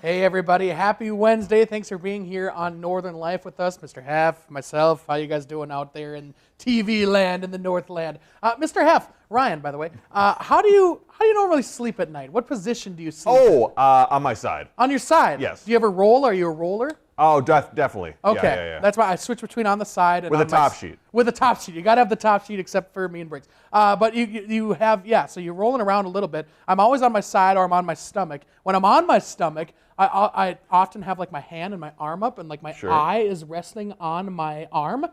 Hey everybody, happy Wednesday. Thanks for being here on Northern Life with us. Mr. Heff, myself, how you guys doing out there in TV land, in the Northland? Mr. Heff, Ryan, by the way, how do you normally sleep at night? What position do you sleep in? On my side. On your side? Yes. Do you ever roll? Are you a roller? Oh, definitely. Okay, Yeah. that's why I switch between on the side and With on a top sheet. With a top sheet. You got to have the top sheet except for me and Briggs. But you have, so you're rolling around a little bit. I'm always on my side or I'm on my stomach. When I'm on my stomach, I often have like my hand and my arm up and like my eye is resting on my arm.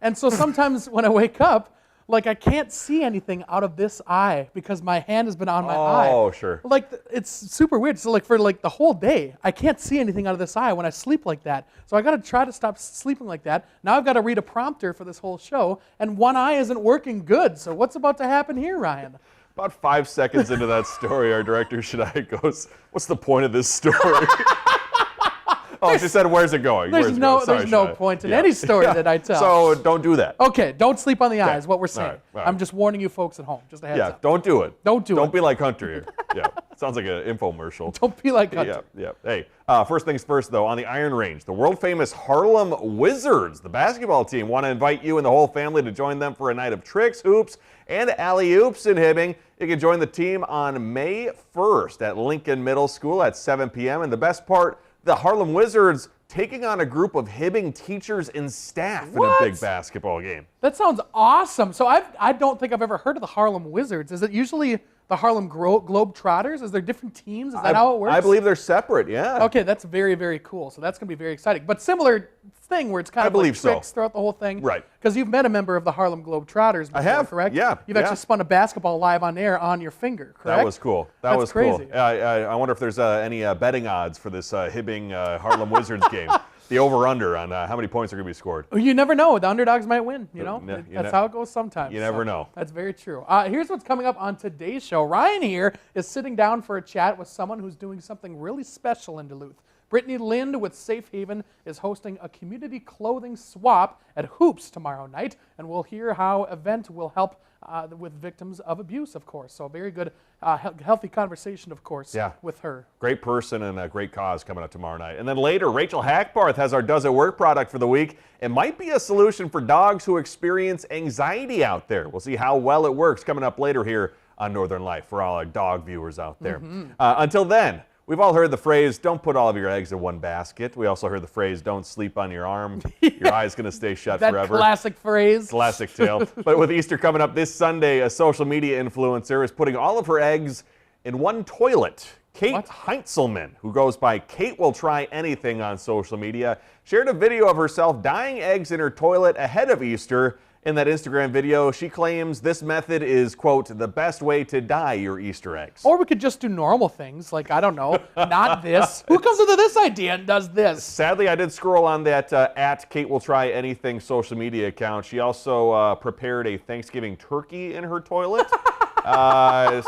And so sometimes when I wake up, like I can't see anything out of this eye because my hand has been on my eye. Oh, sure. Like it's super weird. So like for like the whole day, I can't see anything out of this eye when I sleep like that. So I got to try to stop sleeping like that. Now I've got to read a prompter for this whole show, and one eye isn't working good. So what's about to happen here, Ryan? About 5 seconds into that story, our director Shadai goes, "What's the point of this story?" Oh, she said, "Where's it going?" There's no point in any story that I tell. So don't do that. Okay, don't sleep on the eye is what we're saying. All right. I'm just warning you folks at home. Just a heads up. Don't do it. Don't do it. Don't be like Hunter here. Yeah, sounds like an infomercial. Don't be like Hunter. Yeah. Hey, first things first, though, on the Iron Range, the world-famous Harlem Wizards, the basketball team, want to invite you and the whole family to join them for a night of tricks, hoops, and alley-oops in Hibbing. You can join the team on May 1st at Lincoln Middle School at 7 p.m. And the best part, the Harlem Wizards taking on a group of Hibbing teachers and staff in a big basketball game. That sounds awesome. So I don't think I've ever heard of the Harlem Wizards. Is it usually the Harlem Globetrotters? Is there different teams? Is that how it works? I believe they're separate, yeah. Okay, that's very, very cool. So that's going to be very exciting. But similar thing where it's kind of like tricks throughout the whole thing. Right. Because you've met a member of the Harlem Globetrotters before, I have, correct? yeah. You've actually spun a basketball live on air on your finger, correct? That was cool. That was crazy. Cool. I wonder if there's any betting odds for this Hibbing Harlem Wizards game. The over-under on how many points are going to be scored. You never know. The underdogs might win, you know? That's how it goes sometimes. You never know. That's very true. Here's what's coming up on today's show. Ryan here is sitting down for a chat with someone who's doing something really special in Duluth. Brittany Lind with Safe Haven is hosting a community clothing swap at Hoops tomorrow night, and we'll hear how event will help with victims of abuse, of course. So a very good, healthy conversation, of course, with her. Great person and a great cause coming up tomorrow night. And then later, Rachel Hackbarth has our Does It Work product for the week. It might be a solution for dogs who experience anxiety out there. We'll see how well it works coming up later here on Northern Life for all our dog viewers out there. Until then, we've all heard the phrase, don't put all of your eggs in one basket. We also heard the phrase, don't sleep on your arm. Your eye's going to stay shut forever. That classic phrase. Classic tale. But with Easter coming up this Sunday, a social media influencer is putting all of her eggs in one toilet. Kate Heintzelman, who goes by Kate Will Try Anything on social media, shared a video of herself dyeing eggs in her toilet ahead of Easter. In that Instagram video, she claims this method is, quote, the best way to dye your Easter eggs. Or we could just do normal things, like, I don't know, not this. Who comes up with this idea and does this? Sadly, I did scroll on that at Kate Will Try Anything social media account. She also prepared a Thanksgiving turkey in her toilet.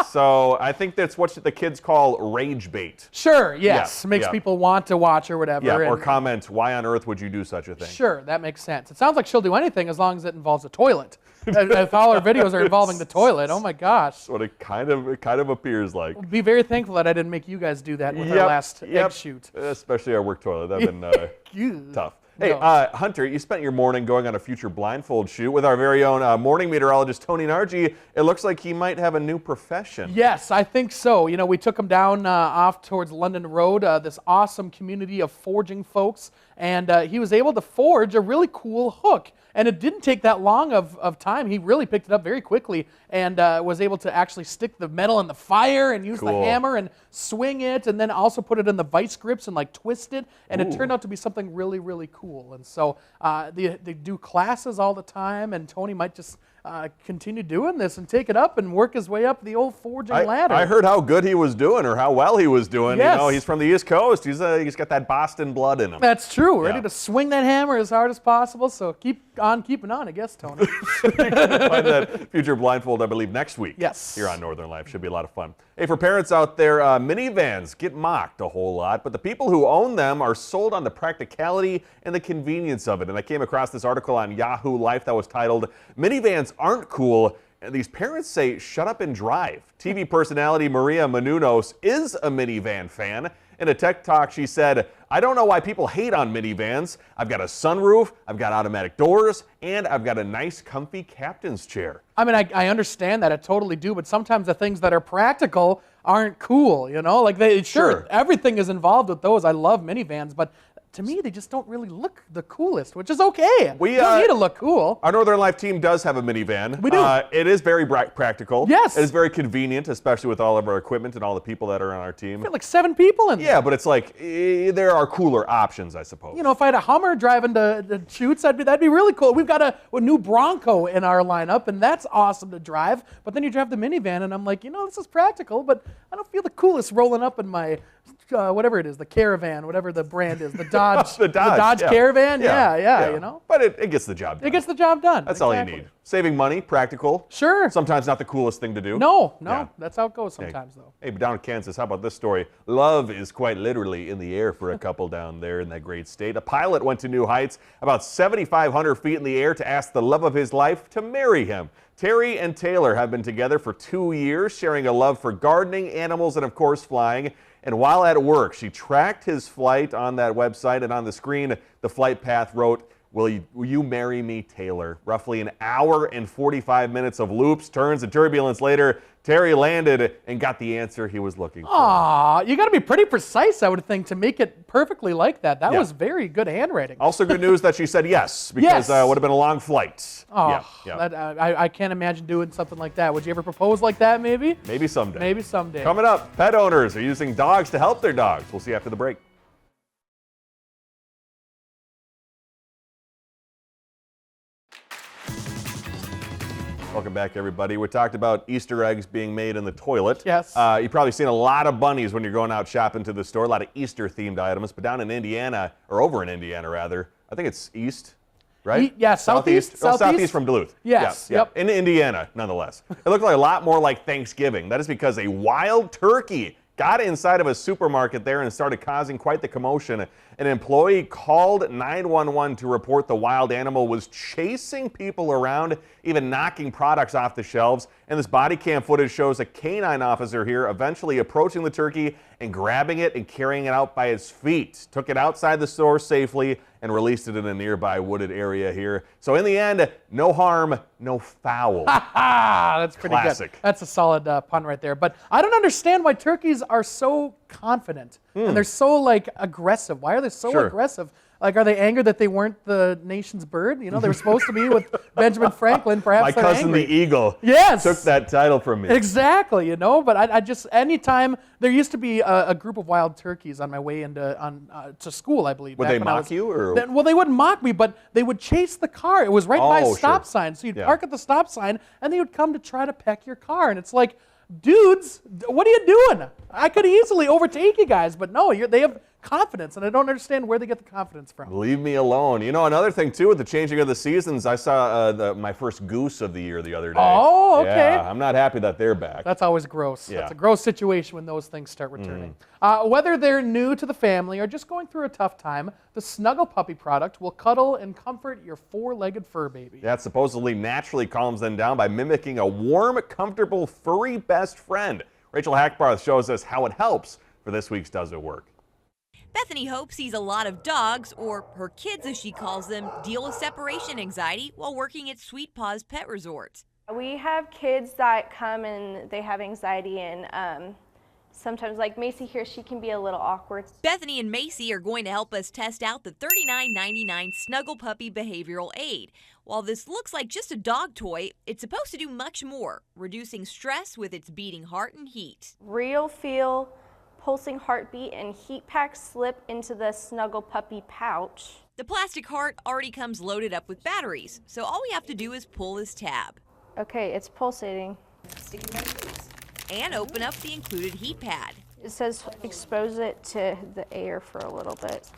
So I think that's what the kids call rage bait. Sure, yes. Makes people want to watch or whatever. Yeah, or comment, why on earth would you do such a thing? Sure, that makes sense. It sounds like she'll do anything as long as it involves a toilet. If all her videos are involving the toilet, oh my gosh. That's what it kind of appears like. Be very thankful that I didn't make you guys do that with our last egg shoot. Especially our work toilet. That'd been tough. Hey, Hunter, you spent your morning going on a future blindfold shoot with our very own morning meteorologist, Tony Nargi. It looks like he might have a new profession. Yes, I think so. You know, we took him down off towards London Road, this awesome community of forging folks, and he was able to forge a really cool hook. And it didn't take that long of time. He really picked it up very quickly and was able to actually stick the metal in the fire and use the hammer and swing it, and then also put it in the vice grips and like twist it. And it turned out to be something really, really cool. And so they do classes all the time, and Tony might just continue doing this and take it up and work his way up the old forging ladder. I heard how good he was doing, or how well he was doing. Yes. You know, he's from the East Coast. He's got that Boston blood in him. That's true. Ready to swing that hammer as hard as possible. So keep on keeping on, I guess, Tony. You can find that future blindfold, I believe, next week. Yes. Here on Northern Life. Should be a lot of fun. Hey, for parents out there, minivans get mocked a whole lot, but the people who own them are sold on the practicality and the convenience of it. And I came across this article on Yahoo Life that was titled, "Minivans Aren't Cool." And these parents say, shut up and drive. TV personality Maria Menounos is a minivan fan, In a tech talk, she said, "I don't know why people hate on minivans. I've got a sunroof, I've got automatic doors, and I've got a nice, comfy captain's chair." I mean, I understand that, I totally do, but sometimes the things that are practical aren't cool, you know? Like, sure, everything is involved with those. I love minivans, but to me, they just don't really look the coolest, which is okay. You don't need to look cool. Our Northern Life team does have a minivan. We do. It is very practical. Yes. It is very convenient, especially with all of our equipment and all the people that are on our team. We've got like 7 people in there. Yeah, but it's like, there are cooler options, I suppose. You know, if I had a Hummer driving to shoots, that'd be really cool. We've got a new Bronco in our lineup, and that's awesome to drive. But then you drive the minivan, and I'm like, you know, this is practical, but I don't feel the coolest rolling up in my, whatever it is, the Caravan, whatever the brand is, the Dodge, the Dodge Caravan. Yeah, you know. But it gets the job done. It gets the job done. That's all you need. Saving money, practical. Sure. Sometimes not the coolest thing to do. No, Yeah. that's how it goes sometimes, though. Hey, but down in Kansas, how about this story? Love is quite literally in the air for a couple down there in that great state. A pilot went to new heights, about 7,500 feet in the air, to ask the love of his life to marry him. Terry and Taylor have been together for 2 years, sharing a love for gardening, animals, and of course flying. And while at work, she tracked his flight on that website, and on the screen, the flight path wrote, will you marry me, Taylor? Roughly an hour and 45 minutes of loops, turns, and turbulence later, Terry landed and got the answer he was looking for. Aw, you got to be pretty precise, I would think, to make it perfectly like that. That was very good handwriting. Also good news that she said yes, because it would have been a long flight. Oh, I can't imagine doing something like that. Would you ever propose like that, maybe? Maybe someday. Maybe someday. Coming up, pet owners are using dogs to help their dogs. We'll see you after the break. Welcome back, everybody. We talked about Easter eggs being made in the toilet. Yes. You've probably seen a lot of bunnies when you're going out shopping to the store, a lot of Easter-themed items. But down in Indiana, or over in Indiana, rather, I think it's east, right? Southeast. Southeast from Duluth. Yes. Yeah. In Indiana, nonetheless. It looked like a lot more like Thanksgiving. That is because a wild turkey got inside of a supermarket there and started causing quite the commotion. An employee called 911 to report the wild animal was chasing people around, even knocking products off the shelves. And this body cam footage shows a canine officer here eventually approaching the turkey and grabbing it and carrying it out by its feet. Took it outside the store safely and released it in a nearby wooded area here. So in the end, no harm, no foul. That's pretty Classic. good. That's a solid pun right there. But I don't understand why turkeys are so confident and they're so like aggressive. Why are they so aggressive? Like, are they angered that they weren't the nation's bird? You know, they were supposed to be with Benjamin Franklin. Perhaps My they're cousin angry. the eagle Yes. took that title from me. Exactly, you know, but I just, anytime, there used to be a group of wild turkeys on my way to school, I believe. Would they mock you? Or? Well, they wouldn't mock me, but they would chase the car. It was right by a stop sign. So you'd park at the stop sign, and they would come to try to peck your car. And it's like, dudes, what are you doing? I could easily overtake you guys, but no, they have confidence, and I don't understand where they get the confidence from. Leave me alone. You know, another thing, too, with the changing of the seasons, I saw my first goose of the year the other day. Oh, okay. Yeah, I'm not happy that they're back. That's always gross. Yeah. That's a gross situation when those things start returning. Whether they're new to the family or just going through a tough time, the Snuggle Puppy product will cuddle and comfort your 4-legged fur baby. That supposedly naturally calms them down by mimicking a warm, comfortable, furry best friend. Rachel Hackbarth shows us how it helps for this week's Does It Work? Bethany Hope sees a lot of dogs, or her kids as she calls them, deal with separation anxiety while working at Sweet Paws Pet Resort. We have kids that come and they have anxiety, and sometimes, like Macy here, she can be a little awkward. Bethany and Macy are going to help us test out the $39.99 Snuggle Puppy Behavioral Aid. While this looks like just a dog toy, it's supposed to do much more, reducing stress with its beating heart and heat. Real feel, pulsing heartbeat, and heat packs slip into the Snuggle Puppy pouch. The plastic heart already comes loaded up with batteries, so all we have to do is pull this tab. Okay, it's pulsating. And open up the included heat pad. It says expose it to the air for a little bit.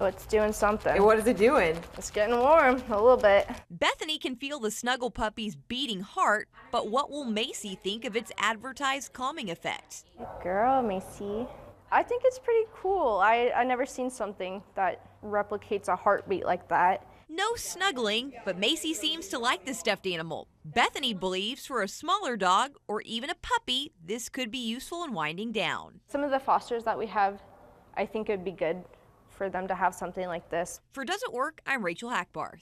Oh, it's doing something. And what is it doing? It's getting warm a little bit. Bethany can feel the Snuggle Puppy's beating heart, but what will Macy think of its advertised calming effect? Good girl, Macy. I think it's pretty cool. I never seen something that replicates a heartbeat like that. No snuggling, but Macy seems to like the stuffed animal. Bethany believes for a smaller dog or even a puppy, this could be useful in winding down. Some of the fosters that we have I think it'd be good for them to have something like this. For Does It Work, I'm Rachel Hackbarth.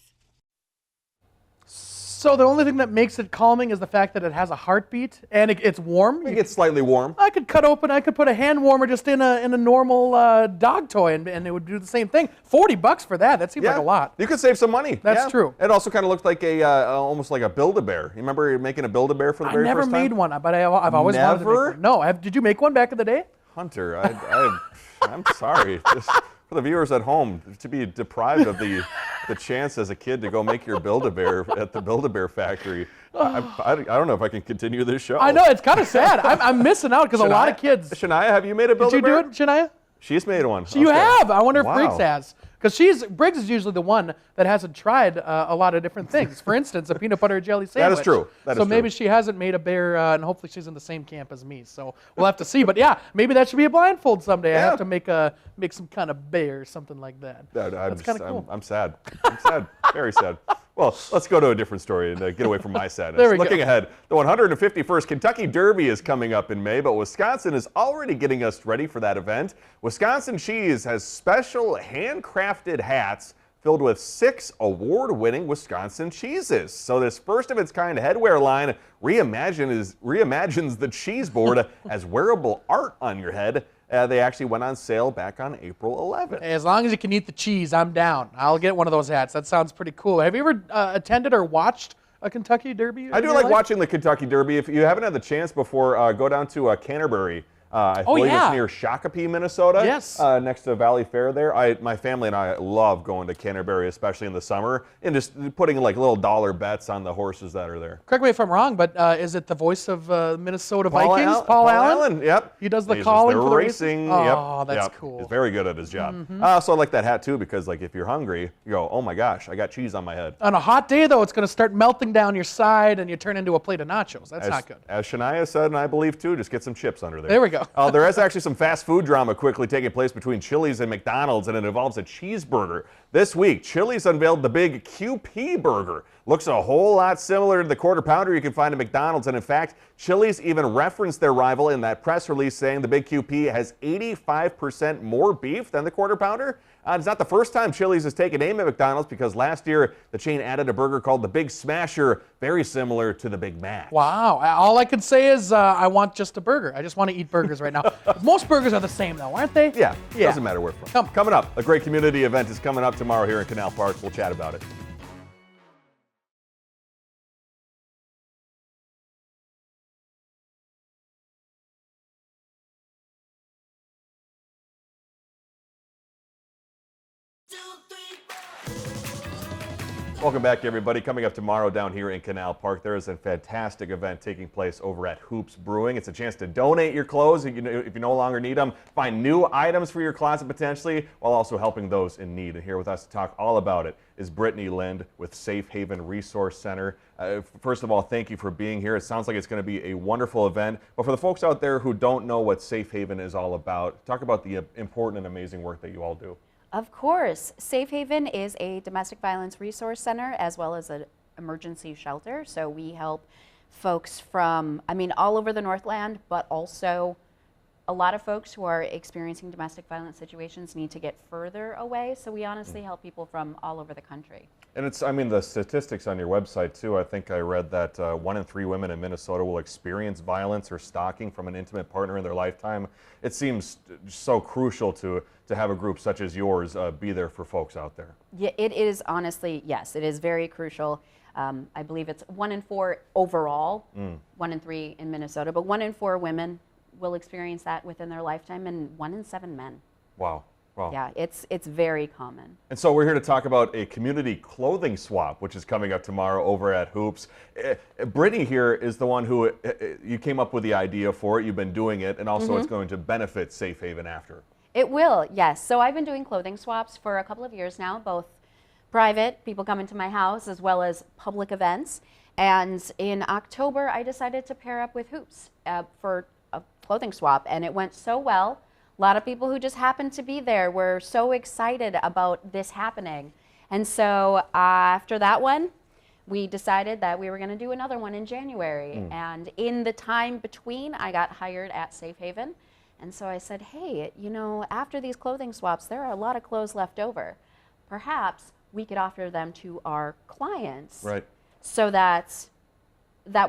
So the only thing that makes it calming is the fact that it has a heartbeat and it's warm. It gets slightly warm. I could put a hand warmer just in a normal dog toy and it would do the same thing. $40 for that. That seems like a lot. You could save some money. That's true. It also kind of looked like almost like a Build-A-Bear. You remember making a Build-A-Bear for the very first time? I never made one, but I've always wanted to make one. No, did you make one back in the day? Hunter, I'm sorry. Just for the viewers at home, to be deprived of the chance as a kid to go make your Build-A-Bear at the Build-A-Bear factory, I don't know if I can continue this show. I know, it's kind of sad. I'm missing out because a lot of kids. Shania, have you made a Build-A-Bear? Did you do it, Shania? She's made one. So you have. I wonder if Wow. Briggs has. Because Briggs is usually the one that hasn't tried a lot of different things. For instance, a peanut butter and jelly sandwich. That is true. So maybe she hasn't made a bear, and hopefully she's in the same camp as me. So we'll have to see. But yeah, maybe that should be a blindfold someday. I have to make some kind of bear or something like that. That's kind of cool. I'm sad. I'm sad. Very sad. Well, let's go to a different story and get away from my sadness. There we Looking go. ahead, the 151st Kentucky Derby is coming up in May, but Wisconsin is already getting us ready for that event. Wisconsin Cheese has special handcrafted hats filled with 6 award-winning Wisconsin cheeses. So this first-of-its-kind headwear line reimagines the cheese board as wearable art on your head. They actually went on sale back on April 11th. As long as you can eat the cheese, I'm down. I'll get one of those hats. That sounds pretty cool. Have you ever attended or watched a Kentucky Derby? I do like watching the Kentucky Derby. If you haven't had the chance before, go down to Canterbury. I believe it's near Shakopee, Minnesota. Yes. Next to Valley Fair there. My family and I love going to Canterbury, especially in the summer, and just putting like little dollar bets on the horses that are there. Correct me if I'm wrong, but is it the voice of Minnesota Vikings, Paul Allen? Yep. He does the calling for the racing. Oh, yep. that's cool. He's very good at his job. So I like that hat too because like if you're hungry, you go, oh my gosh, I got cheese on my head. On a hot day though, it's going to start melting down your side and you turn into a plate of nachos. That's not good. As Shania said, and I believe too, just get some chips under there. There we go. There is actually some fast food drama quickly taking place between Chili's and McDonald's, and it involves a cheeseburger. This week, Chili's unveiled the big QP burger. Looks a whole lot similar to the Quarter Pounder you can find at McDonald's, and in fact, Chili's even referenced their rival in that press release saying the big QP has 85% more beef than the Quarter Pounder. It's not the first time Chili's has taken aim at McDonald's because last year the chain added a burger called the Big Smasher, very similar to the Big Mac. Wow. All I can say is I want just a burger. I just want to eat burgers right now. Most burgers are the same though, aren't they? Yeah. Doesn't matter where from. Coming up, a great community event is coming up tomorrow here in Canal Park. We'll chat about it. Welcome back, everybody. Coming up tomorrow down here in Canal Park, there is a fantastic event taking place over at Hoops Brewing. It's a chance to donate your clothes if you no longer need them, find new items for your closet potentially, while also helping those in need. And here with us to talk all about it is Brittany Lind with Safe Haven Resource Center. First of all, thank you for being here. It sounds like it's going to be a wonderful event. But for the folks out there who don't know what Safe Haven is all about, talk about the important and amazing work that you all do. Of course. Safe Haven is a domestic violence resource center as well as an emergency shelter. So we help folks from, all over the Northland, but also a lot of folks who are experiencing domestic violence situations need to get further away. So we honestly help people from all over the country. And it's, the statistics on your website too, I think I read that 1 in 3 women in Minnesota will experience violence or stalking from an intimate partner in their lifetime. It seems so crucial to have a group such as yours be there for folks out there. Yeah, it is honestly, yes, it is very crucial. I believe it's 1 in 4 overall, 1 in 3 in Minnesota, but 1 in 4 women will experience that within their lifetime and 1 in 7 men. Wow. Wow. Yeah, it's very common. And so we're here to talk about a community clothing swap, which is coming up tomorrow over at Hoops. Brittany here is the one who, you came up with the idea for it, you've been doing it, and also it's going to benefit Safe Haven after. It will, yes. So I've been doing clothing swaps for a couple of years now, both private, people come into my house, as well as public events. And in October, I decided to pair up with Hoops for a clothing swap, and it went so well. A lot of people who just happened to be there were so excited about this happening. And so after that one, we decided that we were going to do another one in January. And in the time between, I got hired at Safe Haven And so I said, hey, you know, after these clothing swaps, there are a lot of clothes left over. Perhaps we could offer them to our clients. Right. So that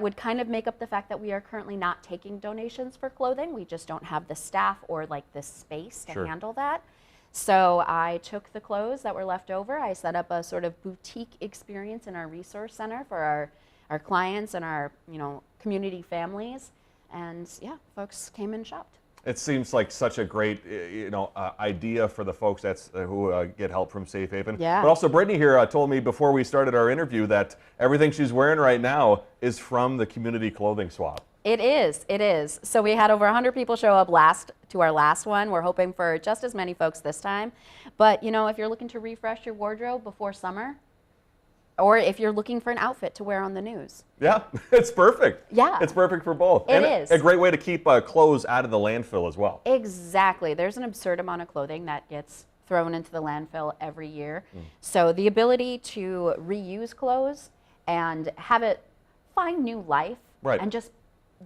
would kind of make up the fact that we are currently not taking donations for clothing. We just don't have the staff or like the space to handle that. So I took the clothes that were left over. I set up a sort of boutique experience in our resource center for our clients and our, you know, community families. And yeah, folks came and shopped. It seems like such a great, idea for the folks who get help from Safe Haven. Yeah. But also, Brittany here told me before we started our interview that everything she's wearing right now is from the community clothing swap. It is. It is. So we had over 100 people show up to our last one. We're hoping for just as many folks this time. But you know, if you're looking to refresh your wardrobe before summer, or if you're looking for an outfit to wear on the news. Yeah, it's perfect. Yeah. It's perfect for both. It and is. A great way to keep clothes out of the landfill as well. Exactly. There's an absurd amount of clothing that gets thrown into the landfill every year. So the ability to reuse clothes and have it find new life and just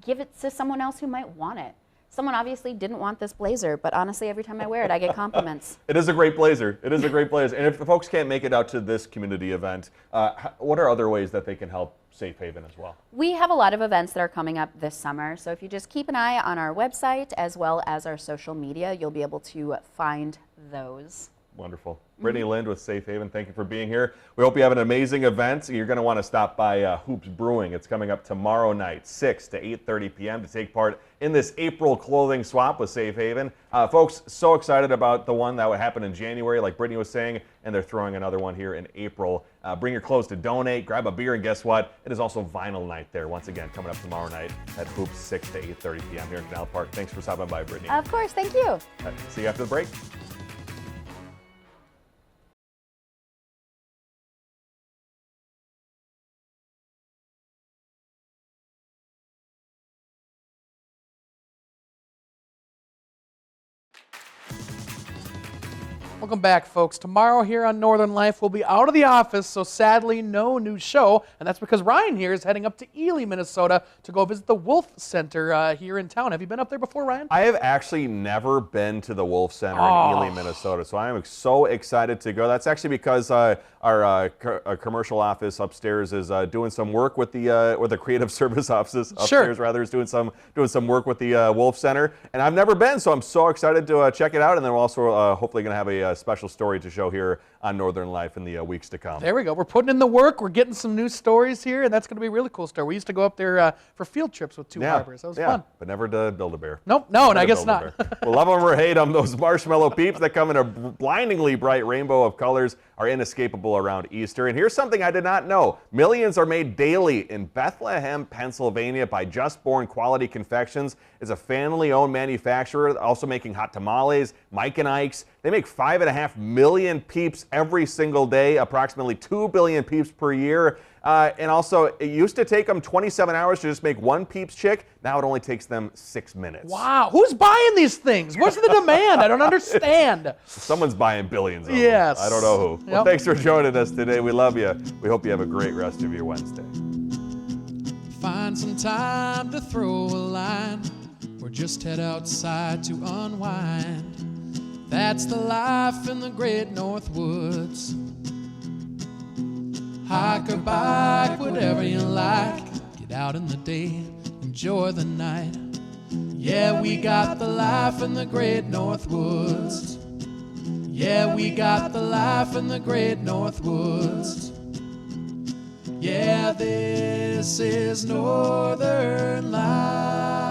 give it to someone else who might want it. Someone obviously didn't want this blazer, but honestly, every time I wear it, I get compliments. It is a great blazer. It is a great blazer. And if the folks can't make it out to this community event, what are other ways that they can help Safe Haven as well? We have a lot of events that are coming up this summer. So if you just keep an eye on our website as well as our social media, you'll be able to find those. Wonderful. Brittany Lind with Safe Haven, thank you for being here. We hope you have an amazing event. You're going to want to stop by Hoops Brewing. It's coming up tomorrow night, 6 to 8:30 p.m. to take part in this April clothing swap with Safe Haven. Folks, so excited about the one that would happen in January, like Brittany was saying, and they're throwing another one here in April. Bring your clothes to donate, grab a beer, and guess what? It is also vinyl night there. Once again, coming up tomorrow night at Hoops, 6 to 8:30 p.m. here in Canal Park. Thanks for stopping by, Brittany. Of course, thank you. See you after the break. Welcome back, folks. Tomorrow here on Northern Life, we'll be out of the office, so sadly no new show, and that's because Ryan here is heading up to Ely, Minnesota to go visit the Wolf Center here in town. Have you been up there before, Ryan? I have actually never been to the Wolf Center in Ely, Minnesota, so I am so excited to go. That's actually because our commercial office upstairs is doing some work with the creative service offices upstairs, rather, is doing some work with the Wolf Center, and I've never been, so I'm so excited to check it out, and then we're also hopefully going to have a special story to show here on Northern Life in the weeks to come. There we go. We're putting in the work. We're getting some new stories here, and that's going to be a really cool story. We used to go up there for field trips with Two Harbors. That was fun. But never to Build-A-Bear. Nope. No, and I guess not. Well, love them or hate them, those marshmallow peeps that come in a blindingly bright rainbow of colors are inescapable around Easter. And here's something I did not know. Millions are made daily in Bethlehem, Pennsylvania by Just Born Quality Confections. It's a family-owned manufacturer, also making hot tamales, Mike and Ike's. They make 5.5 million peeps every single day, approximately 2 billion peeps per year. And also, it used to take them 27 hours to just make one Peeps chick. Now it only takes them 6 minutes. Wow. Who's buying these things? What's the demand? I don't understand. Someone's buying billions of them. Yes. I don't know who. Yep. Well, thanks for joining us today. We love you. We hope you have a great rest of your Wednesday. Find some time to throw a line or just head outside to unwind. That's the life in the great North Woods. Hike or bike, whatever you like. Get out in the day, enjoy the night. Yeah, we got the life in the great North Woods. Yeah, we got the life in the great North Woods. Yeah, this is Northern Life.